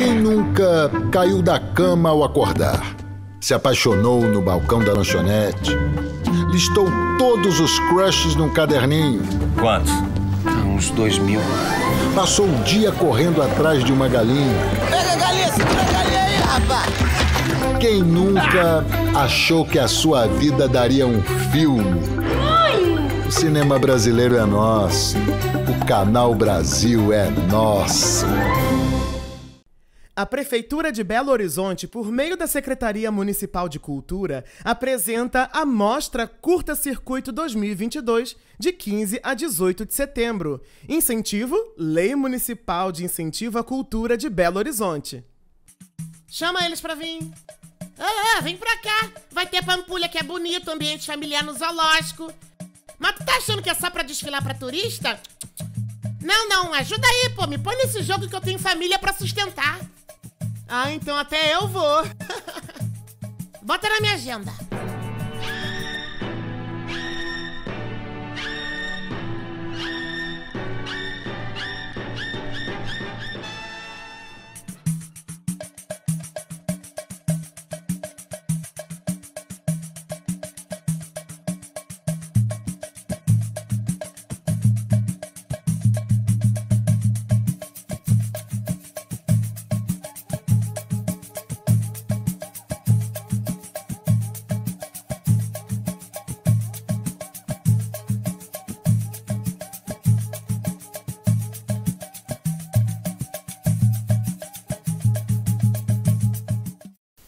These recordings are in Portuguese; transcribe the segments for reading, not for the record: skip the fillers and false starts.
Quem nunca caiu da cama ao acordar? Se apaixonou no balcão da lanchonete? Listou todos os crushes num caderninho? Quantos? Uns 2.000. Passou o dia correndo atrás de uma galinha? Pega a galinha, segura a galinha aí, rapaz! Quem nunca achou que a sua vida daria um filme? O cinema brasileiro é nosso. O Canal Brasil é nosso. A Prefeitura de Belo Horizonte, por meio da Secretaria Municipal de Cultura, apresenta a Mostra Curta Circuito 2022, de 15 a 18 de setembro. Incentivo: Lei Municipal de Incentivo à Cultura de Belo Horizonte. Chama eles pra vir. Vem pra cá. Vai ter pampulha que é bonito, ambiente familiar no zoológico. Mas tu tá achando que é só pra desfilar pra turista? Não, ajuda aí, pô. Me põe nesse jogo que eu tenho família pra sustentar. Ah, então até eu vou. Bota na minha agenda.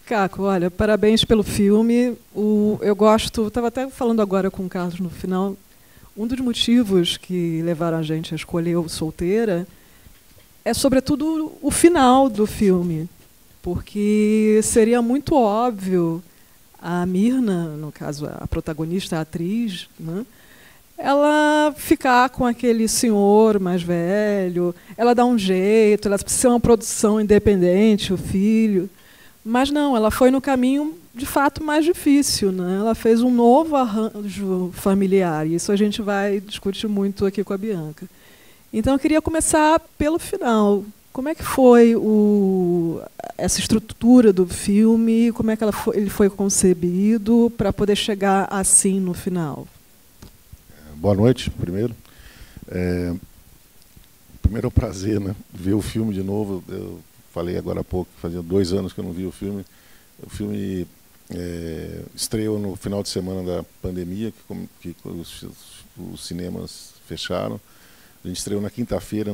Caco, olha, parabéns pelo filme. Eu gosto, estava até falando agora com o Carlos no final, um dos motivos que levaram a gente a escolher o Solteira é, sobretudo, o final do filme, porque seria muito óbvio a Mirna, no caso a protagonista, a atriz, né, ela ficar com aquele senhor mais velho, ela dá um jeito, ela precisa ser uma produção independente, o filho. Mas não, ela foi no caminho, de fato, mais difícil, né? Ela fez um novo arranjo familiar, e isso a gente vai discutir muito aqui com a Bianca. Então, eu queria começar pelo final. Como é que foi essa estrutura do filme, como é que ele foi concebido para poder chegar assim no final? Boa noite, primeiro. Primeiro é um prazer, né, ver o filme de novo. Eu falei agora há pouco, fazia 2 anos que eu não vi o filme. O filme estreou no final de semana da pandemia, que os cinemas fecharam. A gente estreou na quinta-feira,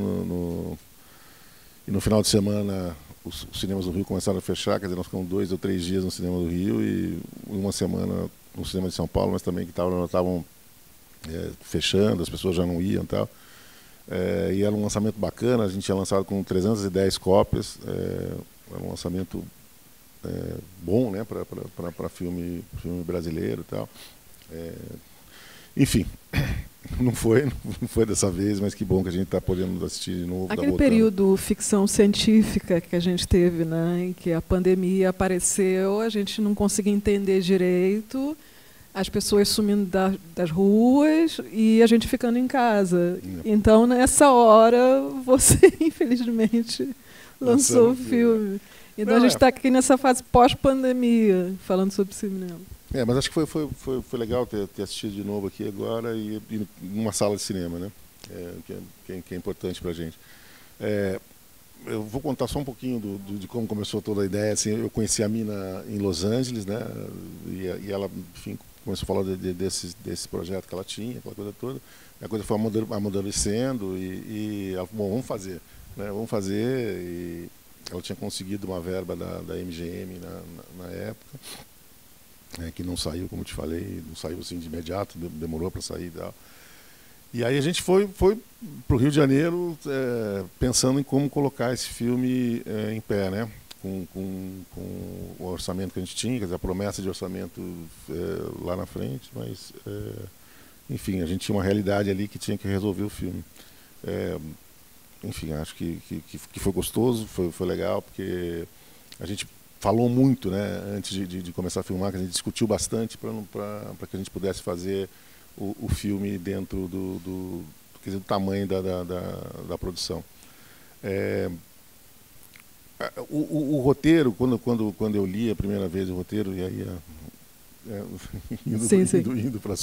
e no final de semana os cinemas do Rio começaram a fechar, quer dizer, nós ficamos 2 ou 3 dias no cinema do Rio e uma semana no cinema de São Paulo, mas também que estavam fechando, as pessoas já não iam e tal. E era um lançamento bacana, a gente tinha lançado com 310 cópias, era um lançamento bom, né, para filme brasileiro e tal. Enfim, não foi dessa vez, mas que bom que a gente está podendo assistir de novo. Aquele período ficção científica que a gente teve, né, em que a pandemia apareceu, a gente não conseguia entender direito, as pessoas sumindo das ruas e a gente ficando em casa. Então, nessa hora, você, infelizmente, lançou o filme. Então, a gente está aqui nessa fase pós-pandemia, falando sobre cinema. Mas acho que foi legal ter assistido de novo aqui agora e numa sala de cinema, né? Que é importante para a gente. Eu vou contar só um pouquinho de como começou toda a ideia. Assim, eu conheci a Mina em Los Angeles, né? E ela, enfim, começou a falar desse projeto que ela tinha, aquela coisa toda. A coisa foi amadurecendo e ela falou, bom, vamos fazer, né? Vamos fazer. E ela tinha conseguido uma verba da MGM na época, que não saiu, como te falei, não saiu assim de imediato, demorou para sair e tal. E aí a gente foi para o Rio de Janeiro pensando em como colocar esse filme em pé, né? Com o orçamento que a gente tinha, quer dizer, a promessa de orçamento lá na frente, mas, enfim, a gente tinha uma realidade ali que tinha que resolver o filme. Enfim, acho que foi gostoso, foi legal, porque a gente falou muito, né, antes de começar a filmar, que a gente discutiu bastante para que a gente pudesse fazer o filme dentro quer dizer, do tamanho da produção. O roteiro, quando eu li a primeira vez o roteiro, e aí indo para o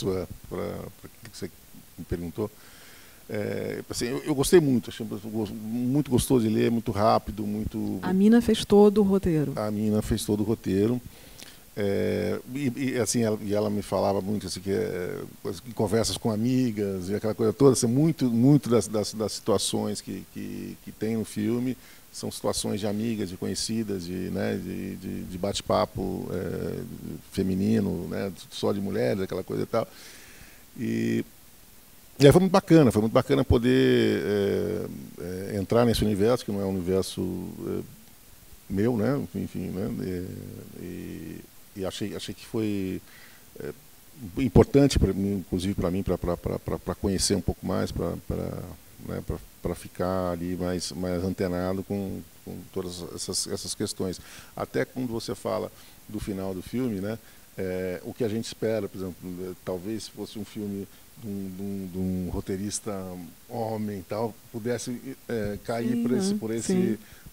que você me perguntou, assim, eu gostei muito, achei muito gostoso de ler, muito rápido, muito... A Mina fez todo o roteiro. A Mina fez todo o roteiro. Assim, ela me falava muito assim, em conversas com amigas e aquela coisa toda, assim, muito das situações que tem no filme são situações de amigas, de conhecidas, de bate-papo feminino, né, só de mulheres, aquela coisa e tal. E aí foi muito bacana poder entrar nesse universo, que não é um universo meu, né, enfim, né, e achei que foi importante, inclusive para mim, para conhecer um pouco mais, para ficar ali mais antenado com todas essas questões. Até quando você fala do final do filme, né, o que a gente espera, por exemplo, talvez se fosse um filme de um roteirista homem, tal, pudesse cair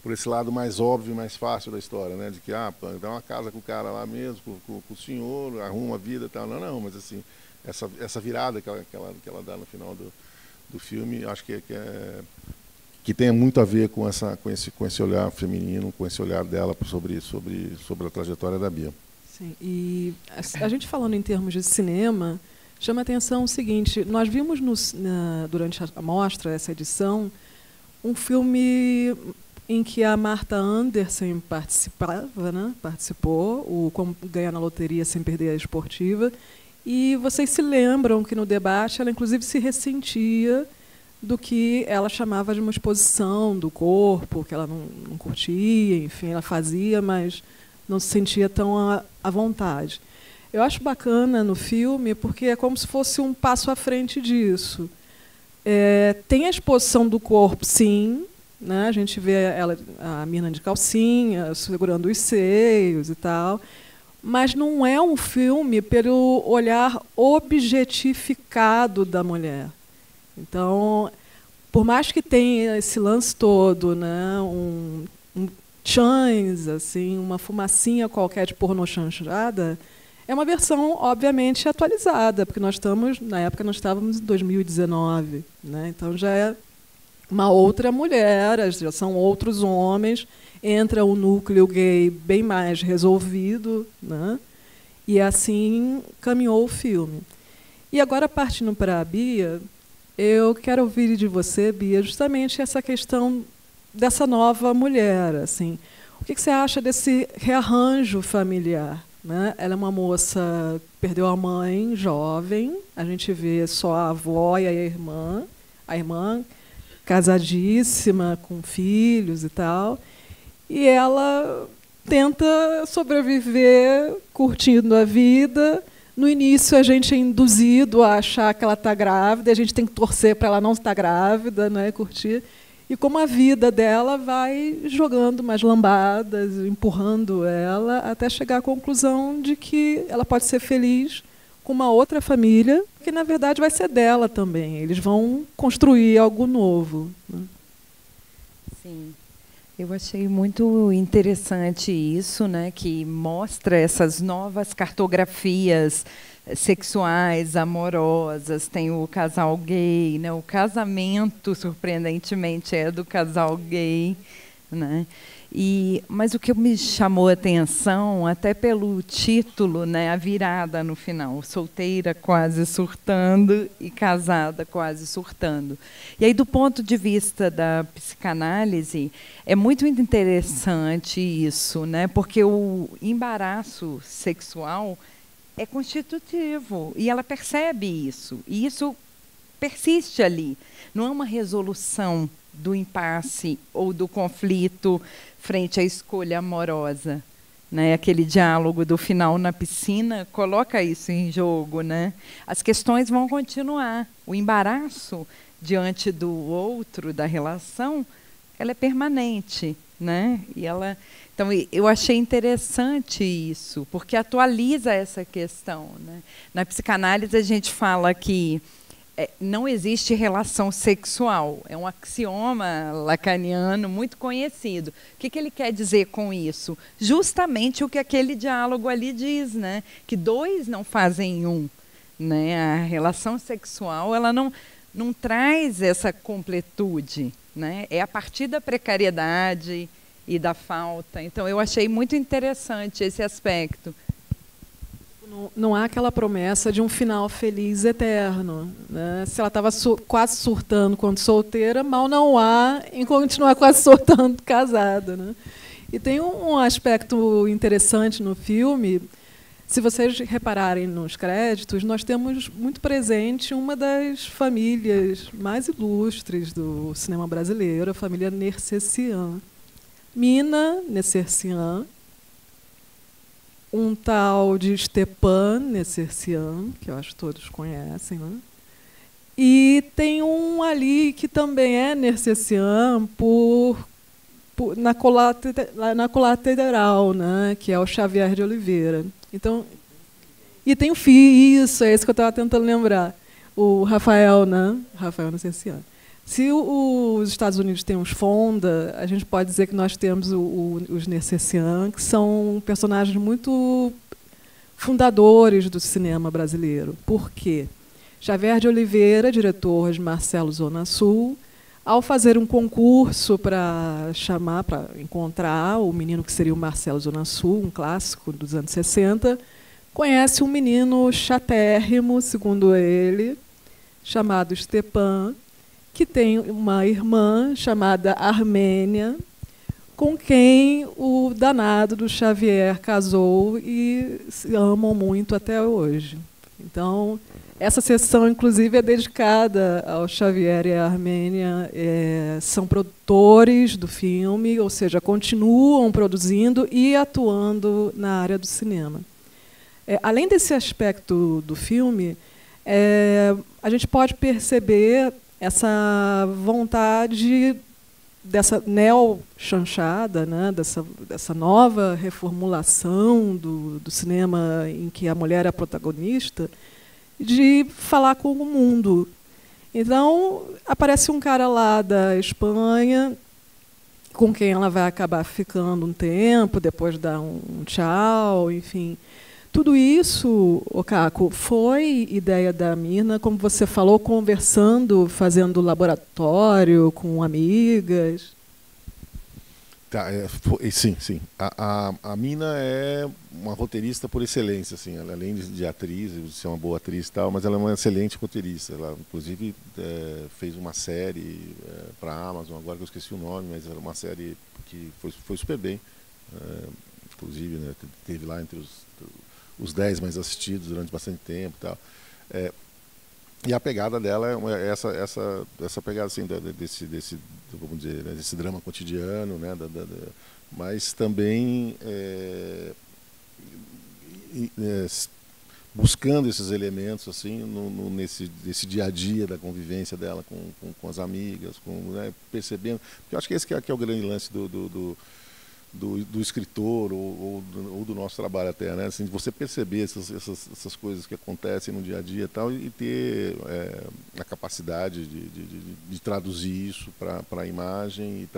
por esse lado mais óbvio e mais fácil da história, né? De que dá uma casa com o cara lá mesmo, com o senhor, arruma a vida e tal. Não, mas assim, essa virada que ela dá no final do filme, acho que tem muito a ver com esse olhar feminino, com esse olhar dela sobre a trajetória da Bia. Sim, e a gente falando em termos de cinema, chama a atenção o seguinte: nós vimos durante a mostra, essa edição, um filme em que a Marta Anderson participou, o Como Ganhar na Loteria Sem Perder a Esportiva, e vocês se lembram que no debate ela inclusive se ressentia do que ela chamava de uma exposição do corpo, que ela não curtia, enfim, ela fazia, mas não se sentia tão à vontade. Eu acho bacana no filme porque é como se fosse um passo à frente disso. Tem a exposição do corpo, sim, né? A gente vê a mina de calcinha, segurando os seios e tal, mas não é um filme pelo olhar objetificado da mulher. Então, por mais que tenha esse lance todo, né, um chance, assim, uma fumacinha qualquer de pornô chanchada, é uma versão, obviamente, atualizada, porque na época nós estávamos em 2019, né? Então já é uma outra mulher, já são outros homens, entra um núcleo gay bem mais resolvido, né? E assim caminhou o filme. E agora, partindo para a Bia, eu quero ouvir de você, Bia, justamente essa questão dessa nova mulher. Assim, o que você acha desse rearranjo familiar? Né? Ela é uma moça que perdeu a mãe jovem, a gente vê só a avó e a irmã casadíssima, com filhos e tal, e ela tenta sobreviver curtindo a vida. No início, a gente é induzido a achar que ela está grávida, a gente tem que torcer para ela não estar grávida, né, curtir. E como a vida dela vai jogando umas lambadas, empurrando ela, até chegar à conclusão de que ela pode ser feliz com uma outra família, que, na verdade, vai ser dela também. Eles vão construir algo novo, né? Sim. Eu achei muito interessante isso, né, que mostra essas novas cartografias sexuais, amorosas. Tem o casal gay, né, o casamento, surpreendentemente, é do casal gay, né? Mas o que me chamou a atenção, até pelo título, né, a virada no final, solteira quase surtando e casada quase surtando. E aí, do ponto de vista da psicanálise, é muito interessante isso, né, porque o embaraço sexual é constitutivo, e ela percebe isso, e isso persiste ali. Não é uma resolução do impasse ou do conflito frente à escolha amorosa, né? Aquele diálogo do final na piscina coloca isso em jogo, né? As questões vão continuar. O embaraço diante do outro, da relação, ela é permanente, né? Então, eu achei interessante isso, porque atualiza essa questão, né? Na psicanálise, a gente fala que não existe relação sexual. É um axioma lacaniano muito conhecido. O que ele quer dizer com isso? Justamente o que aquele diálogo ali diz, né? Que dois não fazem um. Né? A relação sexual ela não traz essa completude. Né? É a partir da precariedade e da falta. Então, eu achei muito interessante esse aspecto. Não há aquela promessa de um final feliz eterno. Né? Se ela estava quase surtando quando solteira, mal não há em continuar quase surtando casada. Né? E tem um aspecto interessante no filme. Se vocês repararem nos créditos, nós temos muito presente uma das famílias mais ilustres do cinema brasileiro, a família Nercessian. Mina Nercessian, um tal de Stepan Nercessian, que eu acho que todos conhecem, né? E tem um ali que também é Nercessian na colateral, né? Que é o Xavier de Oliveira. Então, e tem o filho, isso, é isso que eu estava tentando lembrar. O Rafael, né? Rafael Nercessian. Se os Estados Unidos têm os Fonda, a gente pode dizer que nós temos os Nercessian, que são personagens muito fundadores do cinema brasileiro. Por quê? Xavier de Oliveira, diretor de Marcelo Zona Sul, ao fazer um concurso para encontrar o menino que seria o Marcelo Zona Sul, um clássico dos anos 60, conhece um menino chatérrimo, segundo ele, chamado Stepan, que tem uma irmã chamada Armênia, com quem o danado do Xavier casou e se amam muito até hoje. Então, essa sessão, inclusive, é dedicada ao Xavier e à Armênia. São produtores do filme, ou seja, continuam produzindo e atuando na área do cinema. Além desse aspecto do filme, a gente pode perceber essa vontade dessa neo-chanchada, né, dessa nova reformulação do cinema em que a mulher é a protagonista, de falar com o mundo. Então, aparece um cara lá da Espanha, com quem ela vai acabar ficando um tempo, depois dá um tchau, enfim. Tudo isso, Caco, foi ideia da Mina, como você falou, conversando, fazendo laboratório com amigas? Tá, sim. A Mina é uma roteirista por excelência, assim. Ela, além de atriz, de ser uma boa atriz e tal, mas ela é uma excelente roteirista. Ela, inclusive, fez uma série para a Amazon, agora que eu esqueci o nome, mas era uma série que foi super bem. Inclusive, né, teve lá entre os 10 mais assistidos durante bastante tempo e tal. E a pegada dela é essa pegada assim, vamos dizer, né, desse drama cotidiano, né, mas também buscando esses elementos assim nesse dia a dia da convivência dela com as amigas, né, percebendo, porque eu acho que esse que é o grande lance do escritor ou do nosso trabalho até, né? Assim, você perceber essas coisas que acontecem no dia a dia e tal, e ter a capacidade de traduzir isso para a imagem e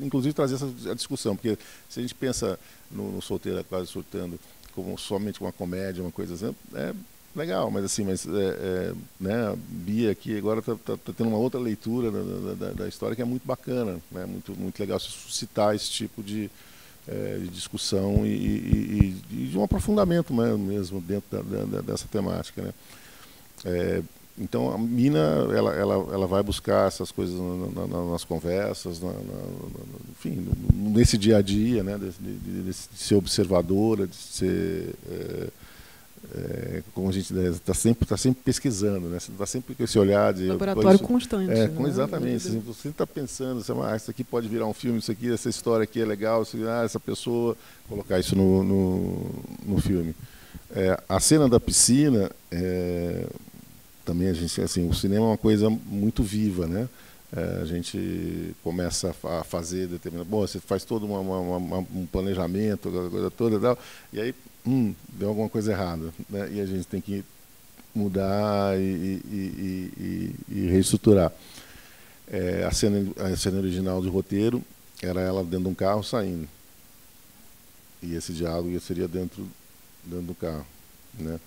inclusive trazer essa discussão, porque se a gente pensa no Solteira Quase Surtando como somente uma comédia, uma coisa assim, é legal, mas assim, né, a Bia aqui agora tá tendo uma outra leitura da história que é muito bacana, né, muito legal suscitar esse tipo de discussão e de um aprofundamento mesmo dentro dessa temática, né. Então a Mina ela vai buscar essas coisas nas conversas, enfim, nesse dia a dia, né, de ser observadora, de ser como a gente está sempre pesquisando, né? Você está sempre com esse olhar de laboratório constante, né? Exatamente. Assim, você está pensando, isso aqui pode virar um filme, essa história aqui é legal, essa pessoa, colocar isso no filme. A cena da piscina, também a gente, assim, o cinema é uma coisa muito viva, né? A gente começa a fazer determinado, você faz todo um planejamento, aquela coisa toda e tal, e aí deu alguma coisa errada, né? E a gente tem que mudar e reestruturar. A cena original de roteiro era ela dentro de um carro saindo. E esse diálogo seria dentro do carro, né?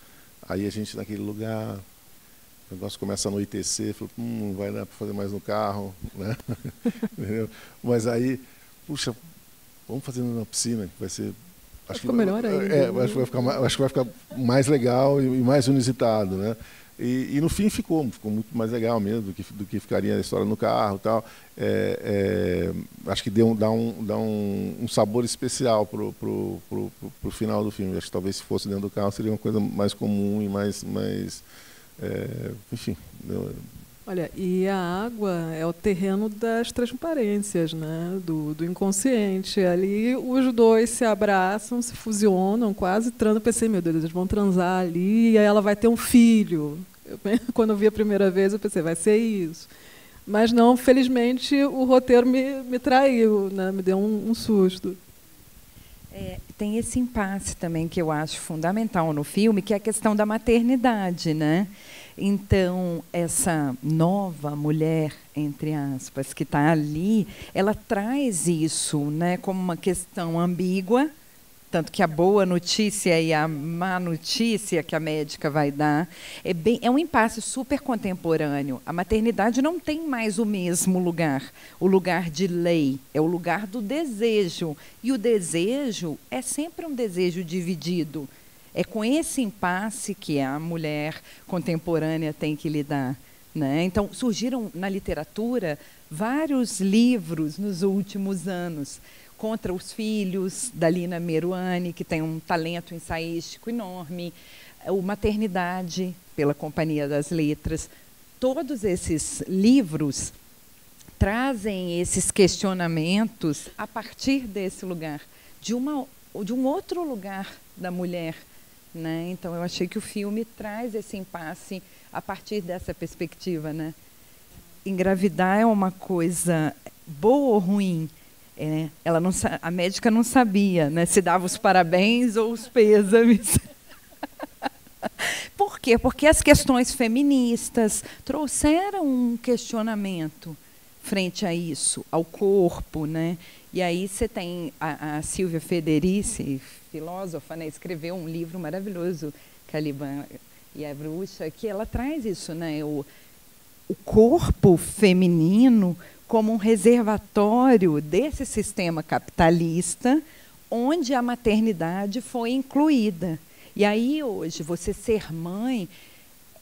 Aí a gente naquele lugar, o negócio começa a anoitecer, falou, não vai dar para fazer mais no carro, né? Entendeu? Mas aí, puxa, vamos fazer na piscina, que vai ser... Acho que melhor ainda. Acho que vai ficar mais legal e mais inusitado, né? E no fim ficou muito mais legal mesmo do que ficaria a história no carro e tal. Acho que dá um sabor especial pro final do filme. Acho que talvez se fosse dentro do carro seria uma coisa mais comum e mais enfim. Olha, e a água é o terreno das transparências, né? Do inconsciente. Ali os dois se abraçam, se fusionam, quase transam. Pensei, meu Deus, eles vão transar ali e aí ela vai ter um filho. Quando eu vi a primeira vez, eu pensei, vai ser isso. Mas não, felizmente, o roteiro me traiu, né? Me deu um susto. Tem esse impasse também que eu acho fundamental no filme, que é a questão da maternidade, né? Então, essa nova mulher, entre aspas, que está ali, ela traz isso, né, como uma questão ambígua, tanto que a boa notícia e a má notícia que a médica vai dar é um impasse super contemporâneo. A maternidade não tem mais o mesmo lugar, o lugar de lei, é o lugar do desejo. E o desejo é sempre um desejo dividido. É com esse impasse que a mulher contemporânea tem que lidar, né? Então, surgiram na literatura vários livros nos últimos anos contra os filhos, da Lina Meruane, que tem um talento ensaístico enorme, o Maternidade, pela Companhia das Letras. Todos esses livros trazem esses questionamentos a partir desse lugar, de um outro lugar da mulher, né? Então, eu achei que o filme traz esse impasse a partir dessa perspectiva, né? Engravidar é uma coisa boa ou ruim? A médica não sabia, né, se dava os parabéns ou os pêsames. Por quê? Porque as questões feministas trouxeram um questionamento frente a isso, ao corpo, né? E aí você tem a Silvia Federici, filósofa, né, escreveu um livro maravilhoso, Caliban e a Bruxa, que ela traz isso, né, o corpo feminino como um reservatório desse sistema capitalista, onde a maternidade foi incluída. E aí, hoje, você ser mãe,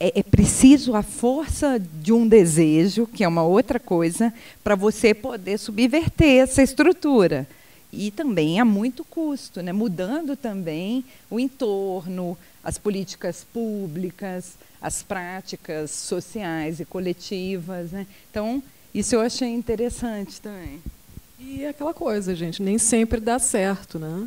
é preciso a força de um desejo, que é uma outra coisa, para você poder subverter essa estrutura. E também a muito custo, né? Mudando também o entorno, as políticas públicas, as práticas sociais e coletivas, né? Então, isso eu achei interessante também. E aquela coisa, gente, nem sempre dá certo, né?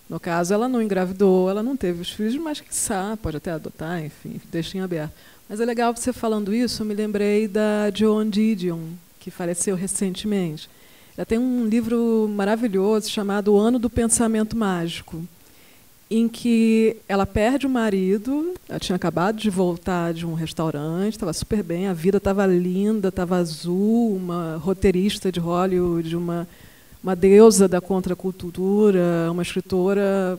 No caso, ela não engravidou, ela não teve os filhos, mas quiçá, pode até adotar, enfim, deixa em aberto. Mas é legal você falando isso, eu me lembrei da Joan Didion, que faleceu recentemente. Ela tem um livro maravilhoso chamado O Ano do Pensamento Mágico, em que ela perde o marido, ela tinha acabado de voltar de um restaurante, estava super bem, a vida estava linda, estava azul, uma roteirista de Hollywood, uma deusa da contracultura, uma escritora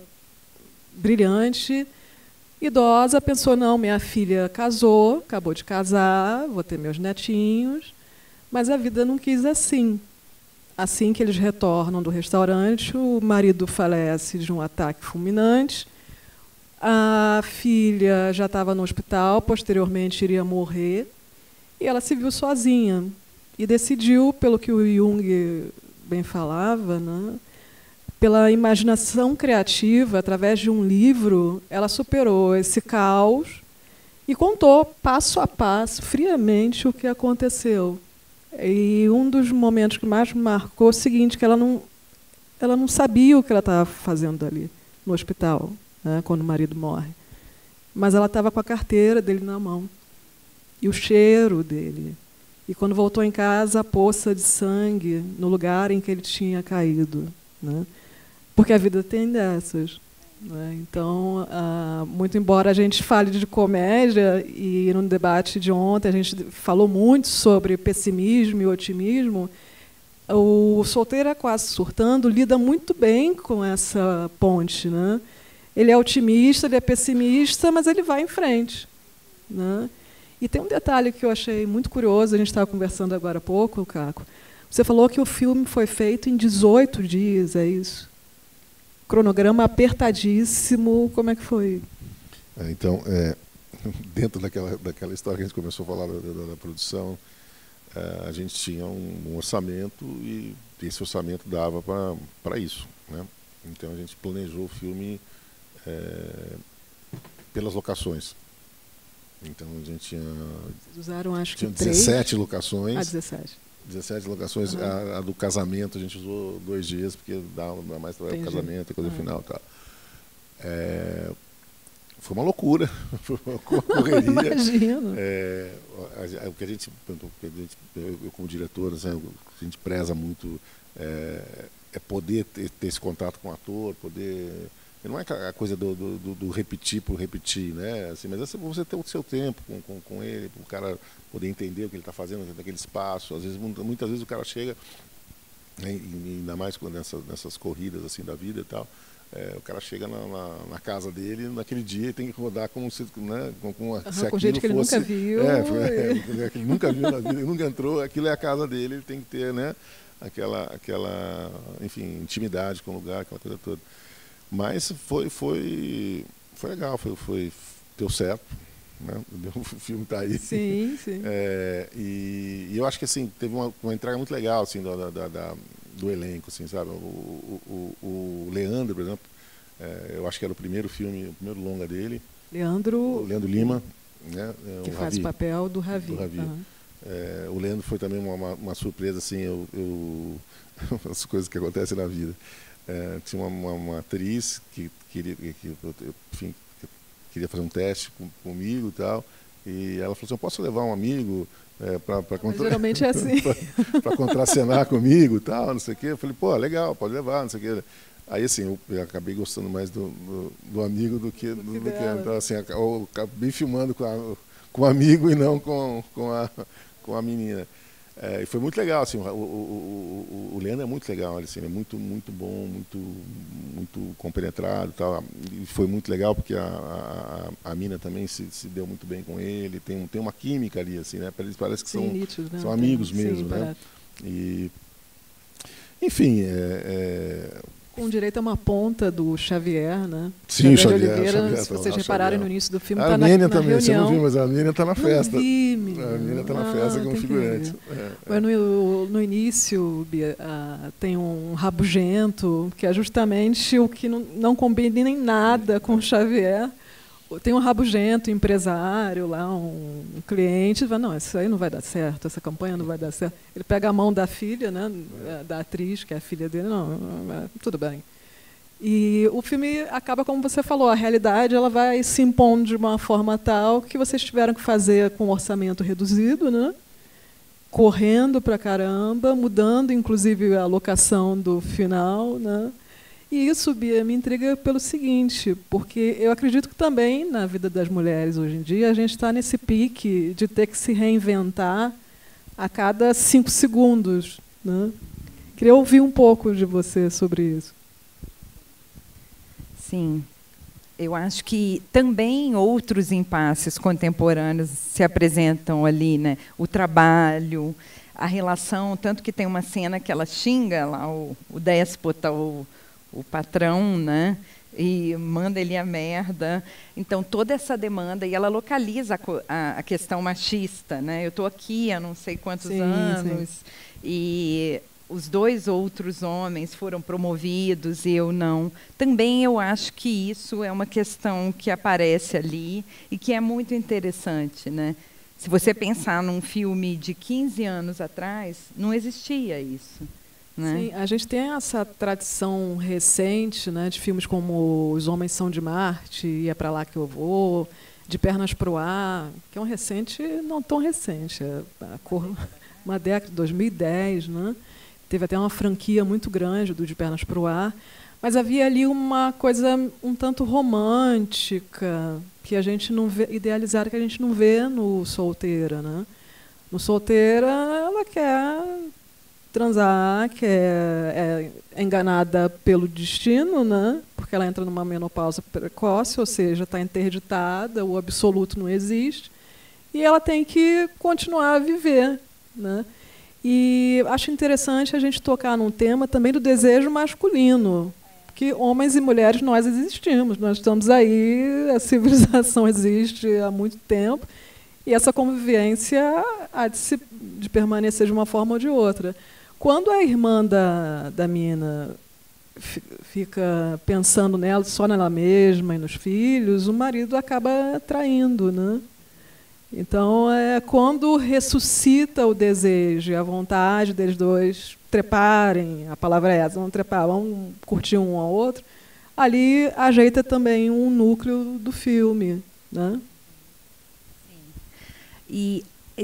brilhante, idosa, pensou, não, minha filha casou, acabou de casar, vou ter meus netinhos, mas a vida não quis assim. Assim que eles retornam do restaurante, o marido falece de um ataque fulminante, a filha já estava no hospital, posteriormente iria morrer, e ela se viu sozinha. E decidiu, pelo que o Jung bem falava, né, pela imaginação criativa, através de um livro, ela superou esse caos e contou, passo a passo, friamente, o que aconteceu. E um dos momentos que mais me marcou é o seguinte, que ela não sabia o que ela estava fazendo ali, no hospital, né, quando o marido morre. Mas ela estava com a carteira dele na mão, e o cheiro dele. E quando voltou em casa, a poça de sangue no lugar em que ele tinha caído, né? Porque a vida tem dessas. né? Então, muito embora a gente fale de comédia, e no debate de ontem a gente falou muito sobre pessimismo e otimismo, o Solteira Quase Surtando lida muito bem com essa ponte, né? Ele é otimista, ele é pessimista, mas ele vai em frente, né? E tem um detalhe que eu achei muito curioso, a gente estava conversando agora há pouco, Caco. Você falou que o filme foi feito em 18 dias, é isso? Cronograma apertadíssimo, como é que foi? Então, dentro daquela história que a gente começou a falar da produção, a gente tinha um orçamento e esse orçamento dava para isso, né? Então a gente planejou o filme pelas locações. Então a gente tinha... Vocês usaram, acho que 17 locações. 17. 17 locações. A do casamento a gente usou 2 dias, porque dá mais trabalho para o casamento, coisa final e tal. Foi uma loucura, foi uma correria. Imagino. O que a gente, eu como diretor, assim, o que a gente preza muito é poder ter esse contato com o ator, poder... Não é a coisa do repetir por repetir, né? Assim, mas é você ter o seu tempo com ele, para o cara poder entender o que ele está fazendo naquele espaço. Às vezes, muitas vezes o cara chega, né, ainda mais nessas corridas assim da vida e tal, o cara chega na casa dele naquele dia e tem que rodar como se, né, com gente que ele nunca viu. Que ele nunca viu na vida, ele nunca entrou, aquilo é a casa dele, ele tem que ter, né, aquela enfim, intimidade com o lugar, aquela coisa toda. Mas foi legal, deu certo, né? O filme está aí. Sim, sim. E eu acho que assim, teve uma entrega muito legal assim, do elenco, assim, sabe? O Leandro, por exemplo, eu acho que era o primeiro filme, o primeiro longa dele. Leandro Lima, né? Que faz o papel do Ravi. O Leandro foi também uma surpresa, assim, as coisas que acontecem na vida. Tinha uma atriz que queria fazer um teste comigo e tal, e ela falou assim: eu posso levar um amigo geralmente é assim. para contracenar comigo e tal, não sei o quê. Eu falei, pô, legal, pode levar, não sei o quê. Aí assim, eu acabei gostando mais do amigo do que então assim, eu acabei filmando com o amigo e não com a menina. E foi muito legal, assim, o Leandro é muito legal, assim, é muito bom, muito compenetrado e tal. E foi muito legal porque a mina também se deu muito bem com ele, tem uma química ali, assim, né? Eles parece que são amigos mesmo, né? E, enfim, com direito a uma ponta do Xavier, né? Sim, Xavier Oliveira, se vocês repararem no início do filme, está na reunião. Também, reunião. Você não viu, mas a Nênia está na festa. Não vi, a Nênia está na festa como figurante. Mas no início, Bia, tem um rabugento, que é justamente o que não combina nem nada com o Xavier. Tem um rabugento empresário lá, um cliente, fala, não, isso aí não vai dar certo, essa campanha não vai dar certo. Ele pega a mão da filha, né, da atriz, que é a filha dele, não, tudo bem. E o filme acaba, como você falou, a realidade ela vai se impondo de uma forma tal que vocês tiveram que fazer com um orçamento reduzido, né, correndo pra caramba, mudando, inclusive, a locação do final, né. E isso, Bia, me intriga pelo seguinte, porque eu acredito que também na vida das mulheres hoje em dia a gente está nesse pique de ter que se reinventar a cada 5 segundos, né? Queria ouvir um pouco de você sobre isso. Sim. Eu acho que também outros impasses contemporâneos se apresentam ali, né? O trabalho, a relação, tanto que tem uma cena que ela xinga lá o déspota, o patrão, né? E manda ele a merda. Então, toda essa demanda, e ela localiza a questão machista, né? Eu estou aqui há não sei quantos anos, e os 2 outros homens foram promovidos e eu não. Também eu acho que isso é uma questão que aparece ali e que é muito interessante, né? Se você pensar num filme de 15 anos atrás, não existia isso. Né? Sim, a gente tem essa tradição recente, né, de filmes como Os Homens São de Marte, E é Pra Lá Que Eu Vou, De Pernas Pro Ar, que é um recente, não tão recente, uma década de 2010, né? Teve até uma franquia muito grande do De Pernas Pro Ar, Mas havia ali uma coisa um tanto romântica, que a gente não vê, idealizada, que a gente não vê no Solteira, né? No Solteira, ela quer transar, é enganada pelo destino, né? Porque ela entra numa menopausa precoce, ou seja, está interditada, o absoluto não existe, e ela tem que continuar a viver, né? E acho interessante a gente tocar num tema também do desejo masculino, que homens e mulheres nós existimos, nós estamos aí, a civilização existe há muito tempo, e essa convivência há de permanecer de uma forma ou de outra. Quando a irmã da mina fica pensando nela, só nela mesma e nos filhos, o marido acaba traindo, né? Então, quando ressuscita o desejo e a vontade deles dois treparem, a palavra é essa, vão trepar, vão curtir um ao outro, ali ajeita também um núcleo do filme, né? E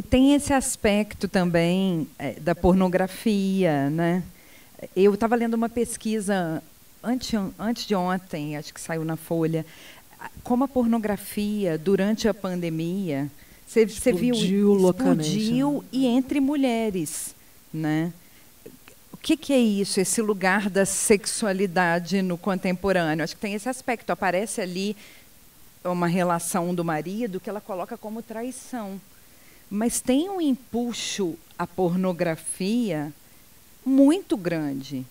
tem esse aspecto também da pornografia, né? Eu estava lendo uma pesquisa antes de ontem, acho que saiu na Folha, como a pornografia, durante a pandemia, você viu, explodiu, e entre mulheres, né? O que é isso, esse lugar da sexualidade no contemporâneo? Acho que tem esse aspecto, aparece ali uma relação do marido que ela coloca como traição. Mas tem um empuxo à pornografia muito grande.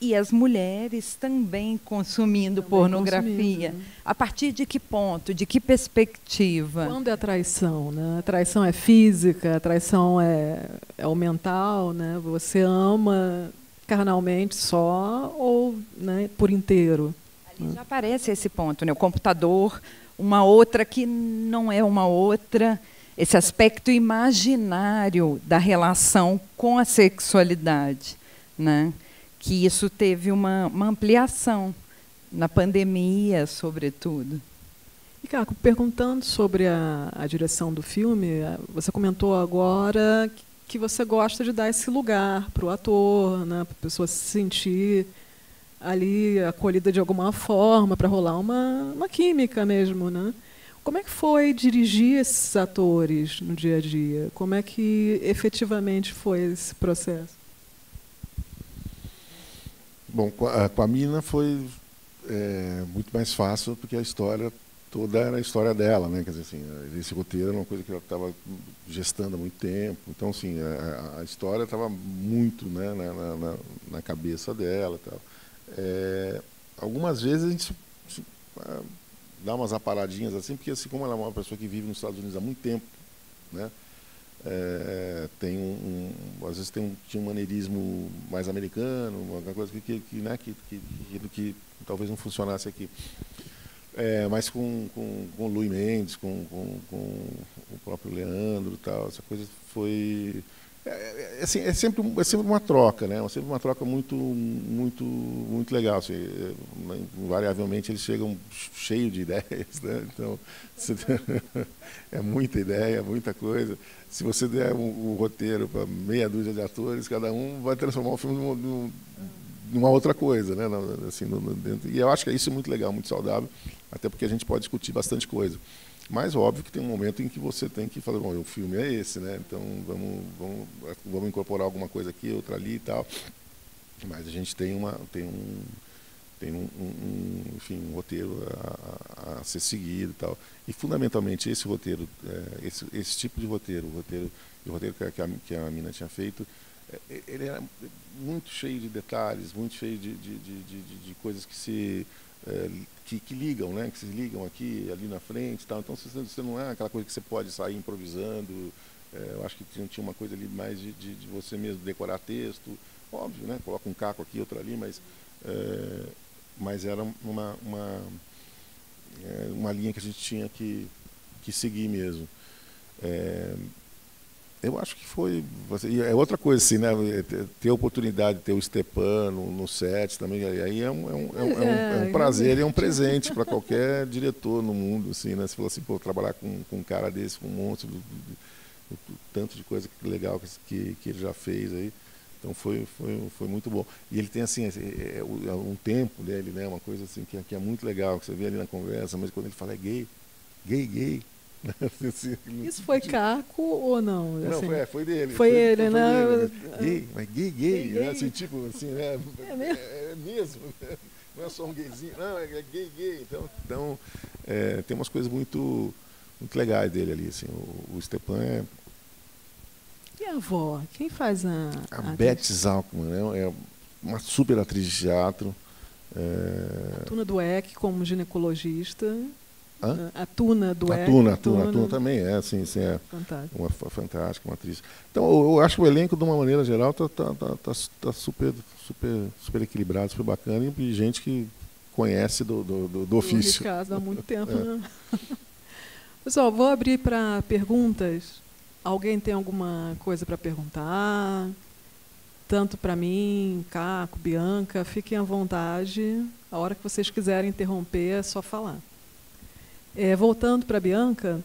E as mulheres também consumindo pornografia. A partir de que ponto? De que perspectiva? Quando é a traição, né? A traição é física, a traição é o mental, né? Você ama carnalmente só ou, né, por inteiro? Ali já aparece esse ponto, né? O computador, uma outra que não é uma outra, esse aspecto imaginário da relação com a sexualidade, né? Que isso teve uma ampliação na pandemia, sobretudo. E, Caco, perguntando sobre a direção do filme, você comentou agora que você gosta de dar esse lugar para o ator, né, para a pessoa se sentir ali acolhida de alguma forma, para rolar uma química mesmo, né? Como é que foi dirigir esses atores no dia a dia? Como é que efetivamente foi esse processo? Bom, com a Mina foi muito mais fácil, porque a história toda era a história dela, né? Quer dizer, assim, esse roteiro era uma coisa que ela estava gestando há muito tempo. Então, assim, a história estava muito, né, na cabeça dela e tal. Algumas vezes a gente dá umas aparadinhas assim, porque assim, como ela é uma pessoa que vive nos Estados Unidos há muito tempo, né? Às vezes tinha um maneirismo mais americano, uma coisa que talvez não funcionasse aqui. Mas com o Luís Mendes, com o próprio Leandro e tal, essa coisa foi... Assim, é sempre uma troca, né? Sempre uma troca muito legal. Assim, invariavelmente eles chegam cheios de ideias, né? Então, é muita ideia, muita coisa. Se você der o roteiro para meia dúzia de atores, cada um vai transformar o filme numa outra coisa, né? Assim, e eu acho que isso é muito legal, muito saudável, até porque a gente pode discutir bastante coisa. Mas óbvio que tem um momento em que você tem que falar, bom, o filme é esse, né? Então vamos incorporar alguma coisa aqui, outra ali e tal. Mas a gente tem enfim, um roteiro a ser seguido e tal. E fundamentalmente esse roteiro, esse tipo de roteiro, o roteiro que a Mina tinha feito, ele era muito cheio de detalhes, muito cheio de coisas que ligam, né? Que se ligam aqui, ali na frente, tal. Então você não é aquela coisa que você pode sair improvisando. Eu acho que tinha uma coisa ali mais de você mesmo decorar texto, óbvio, né? Coloca um caco aqui, outro ali, mas era uma linha que a gente tinha que seguir mesmo. Eu acho que foi... É outra coisa, assim, né? Ter a oportunidade de ter o Stepan no set também, aí é um prazer e é um presente para qualquer diretor no mundo, assim, né? Você falou assim, pô, trabalhar com um cara desse, com um monstro, tanto de coisa legal que ele já fez aí. Então foi muito bom. E ele tem assim um tempo dele, né, uma coisa assim que é muito legal, que você vê ali na conversa, mas quando ele fala gay. Isso foi Caco ou não? Não, assim, foi dele. Foi ele, né? Gay, mas gay, né? Assim, tipo assim, né? É mesmo. Não é só um gayzinho, não, é gay. Então tem umas coisas muito legais dele ali, assim. O Stepan é... E a avó? Quem faz a Beth Zalkman, né? É uma super atriz de teatro. A Tuna Dueck como ginecologista. Hã? A Tuna Dueck. A Tuna também é, assim, é fantástica. Uma fantástica, uma atriz. Então, eu acho que o elenco, de uma maneira geral, tá super equilibrado, super bacana, e gente que conhece do ofício. Há muito tempo, né? Pessoal, vou abrir para perguntas. Alguém tem alguma coisa para perguntar? Tanto para mim, Caco, Bianca, fiquem à vontade. A hora que vocês quiserem interromper, é só falar. Voltando para a Bianca,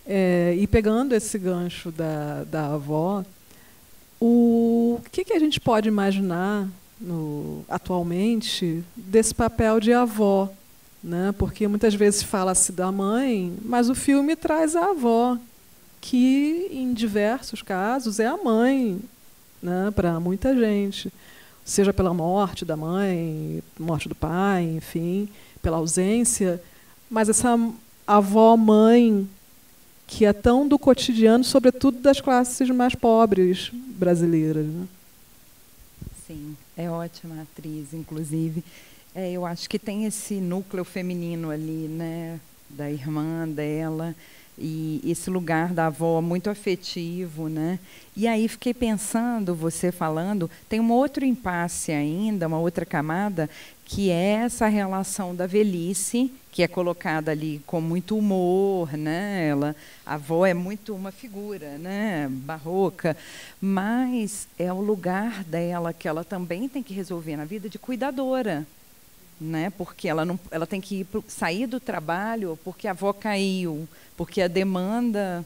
e pegando esse gancho da avó, o que a gente pode imaginar atualmente desse papel de avó? Né? Porque muitas vezes fala-se da mãe, mas o filme traz a avó, que em diversos casos é a mãe, né, para muita gente, seja pela morte da mãe, morte do pai, enfim, pela ausência, mas essa avó-mãe que é tão do cotidiano, sobretudo das classes mais pobres brasileiras. Né? Sim, é ótima atriz, inclusive. Eu acho que tem esse núcleo feminino ali, né, da irmã dela, e esse lugar da avó muito afetivo, né? E aí fiquei pensando, você falando, tem um outro impasse ainda, uma outra camada, que é essa relação da velhice, que é colocada ali com muito humor, né? A avó é muito uma figura, né, barroca, mas é o lugar dela que ela também tem que resolver na vida de cuidadora, né? Porque ela tem que sair do trabalho porque a avó caiu, porque a demanda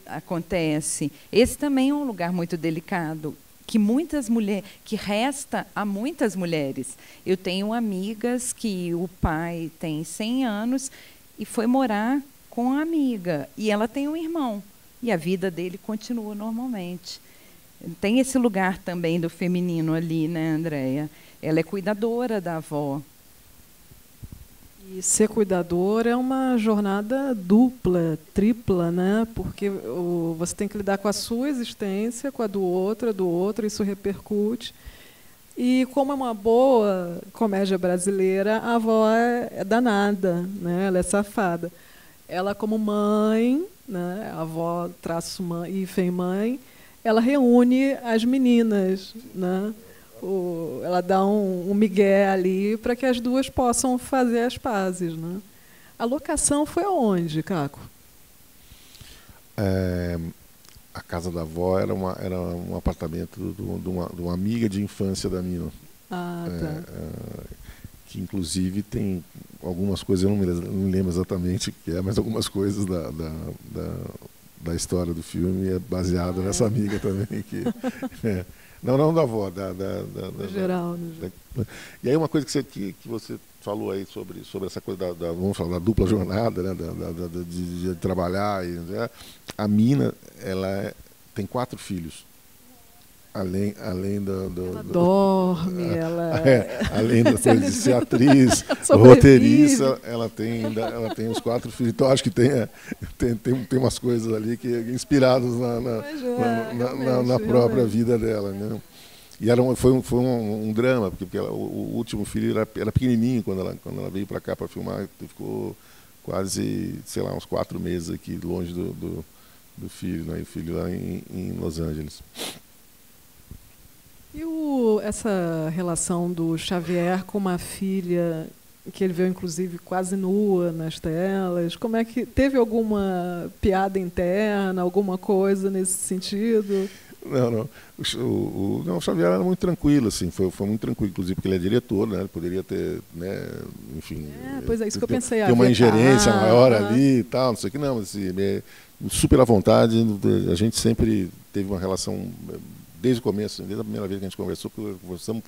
acontece. Esse também é um lugar muito delicado, que resta a muitas mulheres. Eu tenho amigas que o pai tem 100 anos e foi morar com a amiga, e ela tem um irmão, e a vida dele continua normalmente. Tem esse lugar também do feminino ali, né, Andréia? Ela é cuidadora da avó. E ser cuidadora é uma jornada dupla, tripla, né? Porque você tem que lidar com a sua existência, com a do outro, isso repercute. E como é uma boa comédia brasileira, a avó é danada, né? Ela é safada. Ela, como mãe, né? A avó traço mãe, hífen mãe, ela reúne as meninas, né? Ela dá um migué ali para que as duas possam fazer as pazes, né? A locação foi aonde, Caco? A casa da avó era um apartamento de uma amiga de infância da minha. Que inclusive tem algumas coisas, eu não me lembro exatamente o que é, mas algumas coisas da história do filme é baseada nessa amiga também. Não da avó, no geral. E aí uma coisa que você falou aí sobre essa coisa vamos falar, da dupla jornada, né, de trabalhar. A Mina, ela tem 4 filhos. Além ela dorme, além de ser atriz, roteirista, ela tem os 4 filhos. Então acho que tem umas coisas ali que inspiradas na própria vida dela, né? E foi um drama, porque o último filho era pequenininho quando ela veio para cá para filmar, ficou quase, sei lá, uns 4 meses aqui longe do filho, né? E o filho lá em Los Angeles. E essa relação do Xavier com uma filha que ele viu, inclusive, quase nua nas telas, como é que teve alguma piada interna, alguma coisa nesse sentido? Não. O Xavier era muito tranquilo, assim, foi muito tranquilo, inclusive porque ele é diretor, né? Ele poderia ter, né, enfim... Pois é, isso que eu pensei. Ter uma ingerência maior ali e tal, não sei o que, não, mas assim, super à vontade, a gente sempre teve uma relação desde o começo, desde a primeira vez que a gente conversamos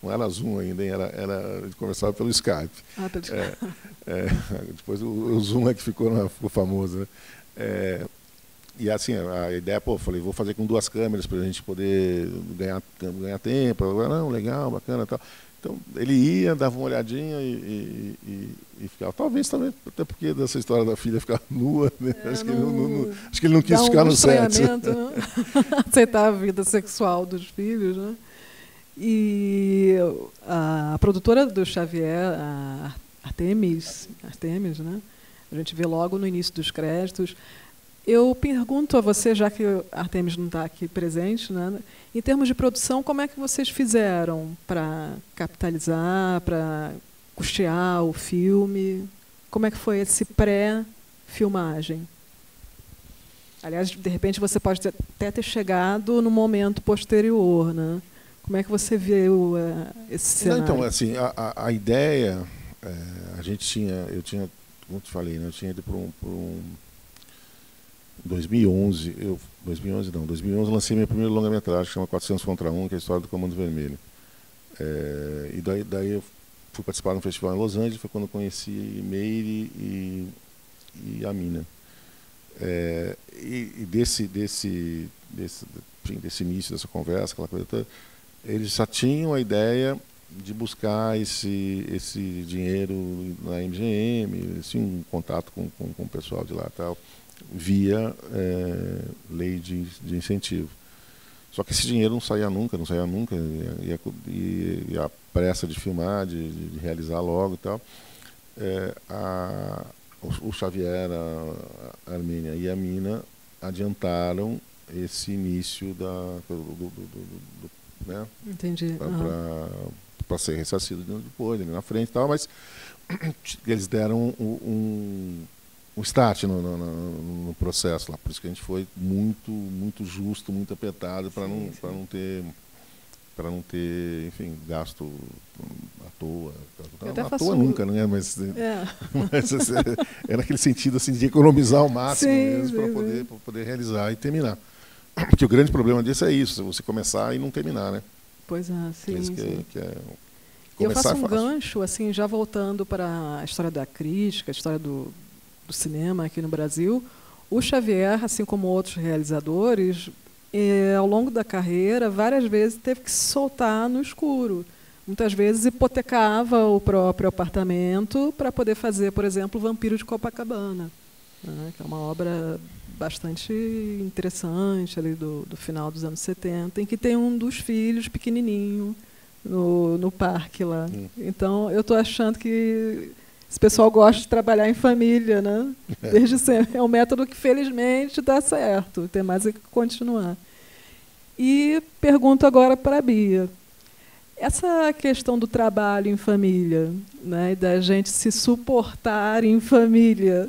não era Zoom ainda, a gente conversava pelo Skype. Pelo Skype. Depois o Zoom é que ficou famoso, né? E assim, a ideia, falei, vou fazer com 2 câmeras para a gente poder ganhar tempo. Não, legal, bacana e tal. Então, ele ia, dava uma olhadinha e ficava. Talvez também, até porque dessa história da filha ficar nua, né? Acho que ele não quis ficar no set. Né? Aceitar a vida sexual dos filhos, né? E a produtora do Xavier, a Artemis, né? A gente vê logo no início dos créditos. Eu pergunto a você, já que a Artemis não está aqui presente, né, em termos de produção, como é que vocês fizeram para capitalizar, para custear o filme? Como é que foi esse pré-filmagem? Aliás, de repente, você pode até ter chegado no momento posterior, né? Como é que você viu esse cenário? Então, assim, a ideia, eu tinha, como te falei, né, eu tinha ido por um 2011 eu lancei minha primeira longa-metragem, que chama 400 contra 1, que é a história do Comando Vermelho. E daí eu fui participar de um festival em Los Angeles, foi quando eu conheci Meire e a Mina. E desse início dessa conversa, aquela coisa toda, eles já tinham a ideia de buscar esse dinheiro na MGM, assim, um contato com o pessoal de lá e tal, via lei de incentivo. Só que esse dinheiro não saía nunca, e a pressa de filmar, de realizar logo e tal. O Xavier, a Armênia e a Mina adiantaram esse início né? Entendi. Para ser ressarcido depois, na frente e tal, mas eles deram um start no processo lá, por isso que a gente foi muito justo, muito apertado para não ter, enfim, gasto à toa. À toa nunca, né? Mas era aquele sentido assim de economizar ao máximo mesmo para poder realizar e terminar. Porque o grande problema disso é isso, você começar e não terminar, né? Pois é, sim. Eu faço um gancho, assim, já voltando para a história da crítica, a história do cinema aqui no Brasil. O Xavier, assim como outros realizadores, ao longo da carreira, várias vezes teve que se soltar no escuro. Muitas vezes hipotecava o próprio apartamento para poder fazer, por exemplo, Vampiro de Copacabana, né, que é uma obra bastante interessante ali do final dos anos 70, em que tem um dos filhos pequenininho no parque lá. Então, eu estou achando que esse pessoal gosta de trabalhar em família, né? Desde sempre. É um método que, felizmente, dá certo. Tem mais é que continuar. E pergunto agora para a Bia. Essa questão do trabalho em família, né, e da gente se suportar em família,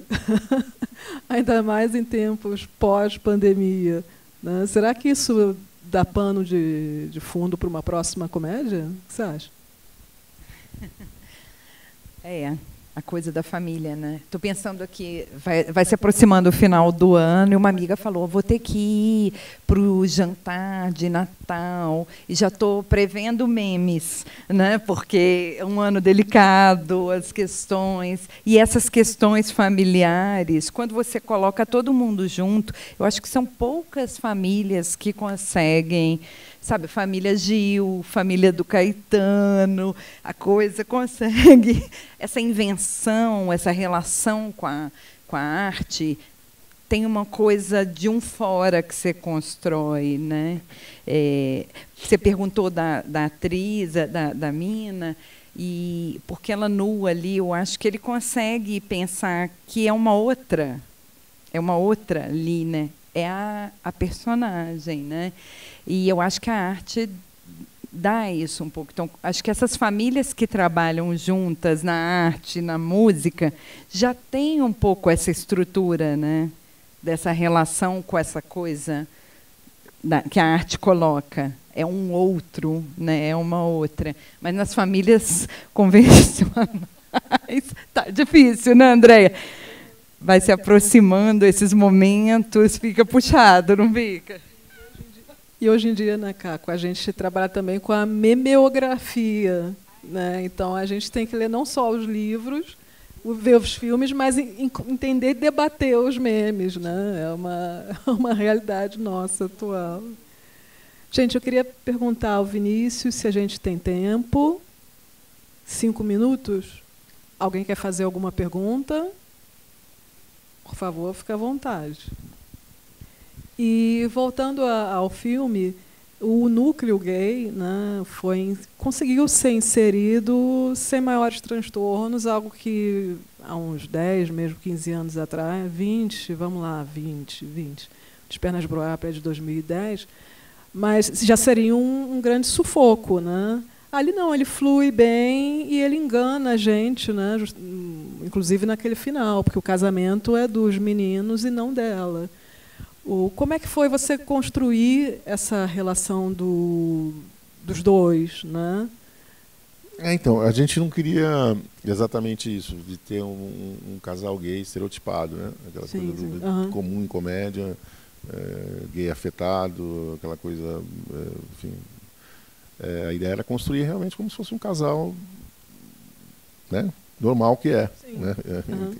ainda mais em tempos pós-pandemia, né? Será que isso dá pano de fundo para uma próxima comédia? O que você acha? A coisa da família, né? Estou pensando aqui, vai se aproximando o final do ano, e uma amiga falou, vou ter que ir para o jantar de Natal, e já estou prevendo memes, né? Porque é um ano delicado, as questões, e essas questões familiares, quando você coloca todo mundo junto, eu acho que são poucas famílias que conseguem, sabe, família Gil, família do Caetano, a coisa consegue, essa invenção, essa relação com a arte, tem uma coisa de um fora que você constrói, né? Você perguntou da atriz, da Mina, e porque ela nua ali, eu acho que ele consegue pensar que é uma outra ali, né? É a personagem, né? E eu acho que a arte dá isso um pouco. Então, acho que essas famílias que trabalham juntas na arte, na música, já têm um pouco essa estrutura, né? Dessa relação com essa coisa que a arte coloca. É um outro, né? É uma outra. Mas nas famílias convencionais está difícil, né, Andréia? Vai se aproximando esses momentos, fica puxado, não fica? E hoje em dia, né, Caco, a gente trabalha também com a memeografia, né? Então a gente tem que ler não só os livros, ver os filmes, mas entender e debater os memes, né? É uma realidade nossa atual. Gente, eu queria perguntar ao Vinícius se a gente tem tempo. 5 minutos? Alguém quer fazer alguma pergunta? Por favor, fique à vontade. E, voltando ao filme, o núcleo gay, né, conseguiu ser inserido sem maiores transtornos, algo que há uns 10, mesmo 15 anos atrás, 20, vamos lá, 20. De Pernas pro Ar é de 2010, mas já seria um grande sufoco, né? Ali não, ele flui bem e ele engana a gente, né? Inclusive naquele final, porque o casamento é dos meninos e não dela. Como é que foi você construir essa relação dos dois, né? Então, a gente não queria exatamente isso, de ter um casal gay estereotipado, né? Aquela coisa comum em comédia, gay afetado, aquela coisa, enfim. A ideia era construir realmente como se fosse um casal, né, normal que é. Né?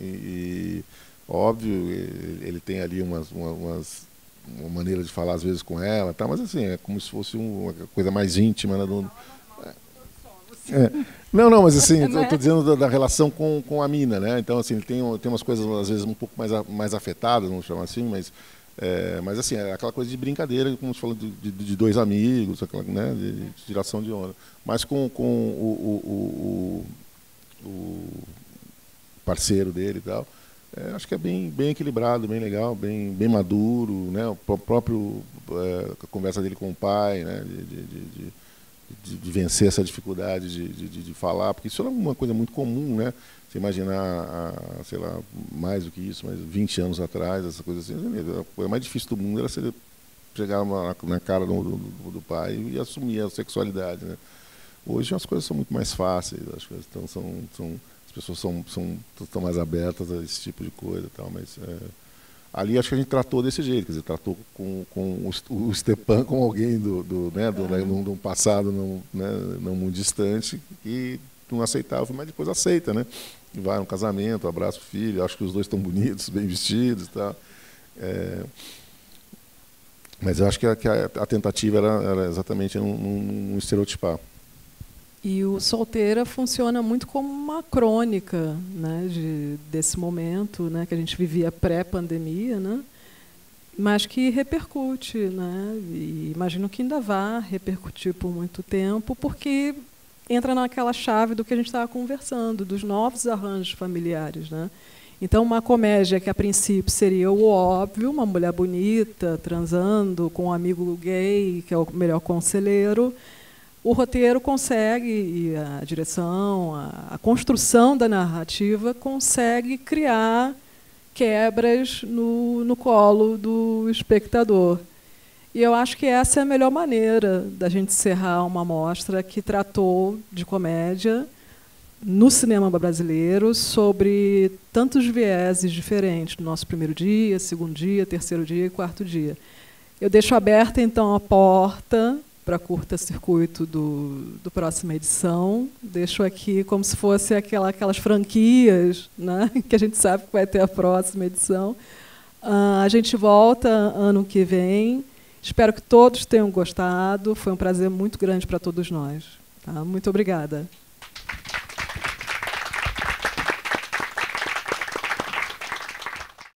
E, óbvio, ele tem ali uma maneira de falar às vezes com ela, tá? Mas assim, é como se fosse uma coisa mais íntima. Né? Não, mas assim, eu estou dizendo da relação com a mina, né? Então, assim, ele tem umas coisas às vezes um pouco mais afetadas, vamos chamar assim, mas assim, é aquela coisa de brincadeira, como se falou de dois amigos, aquela, né, de tiração de onda. Mas com o parceiro dele e tal, acho que é bem equilibrado, bem legal, bem maduro, né? O próprio a conversa dele com o pai, né? De vencer essa dificuldade de falar, porque isso é uma coisa muito comum, né? Você imaginar, sei lá, mais do que isso, mas 20 anos atrás, essa coisa assim, a coisa mais difícil do mundo era você chegar na cara do pai e assumir a sexualidade, né? Hoje as coisas são muito mais fáceis, acho que as pessoas estão mais abertas a esse tipo de coisa e tal, mas ali acho que a gente tratou desse jeito, quer dizer, tratou com o Stepan como alguém de um passado não muito distante que não aceitava, mas depois aceita, né? Vai no casamento, abraça o filho, acho que os dois estão bonitos, bem vestidos e tal. Mas eu acho que a tentativa era exatamente não estereotipar. E o Solteira funciona muito como uma crônica, né, desse momento, né, que a gente vivia pré-pandemia, né, mas que repercute, né, e imagino que ainda vá repercutir por muito tempo, porque entra naquela chave do que a gente estava conversando, dos novos arranjos familiares, né? Então, uma comédia que, a princípio, seria o óbvio, uma mulher bonita, transando com um amigo gay, que é o melhor conselheiro, o roteiro consegue, e a direção, a construção da narrativa, consegue criar quebras no colo do espectador. E eu acho que essa é a melhor maneira da gente encerrar uma mostra que tratou de comédia no cinema brasileiro sobre tantos vieses diferentes, no nosso primeiro dia, segundo dia, terceiro dia e quarto dia. Eu deixo aberta, então, a porta para curta-circuito do próxima edição. Deixo aqui como se fosse aquelas franquias, né, que a gente sabe que vai ter a próxima edição. A gente volta ano que vem. Espero que todos tenham gostado. Foi um prazer muito grande para todos nós. Tá? Muito obrigada.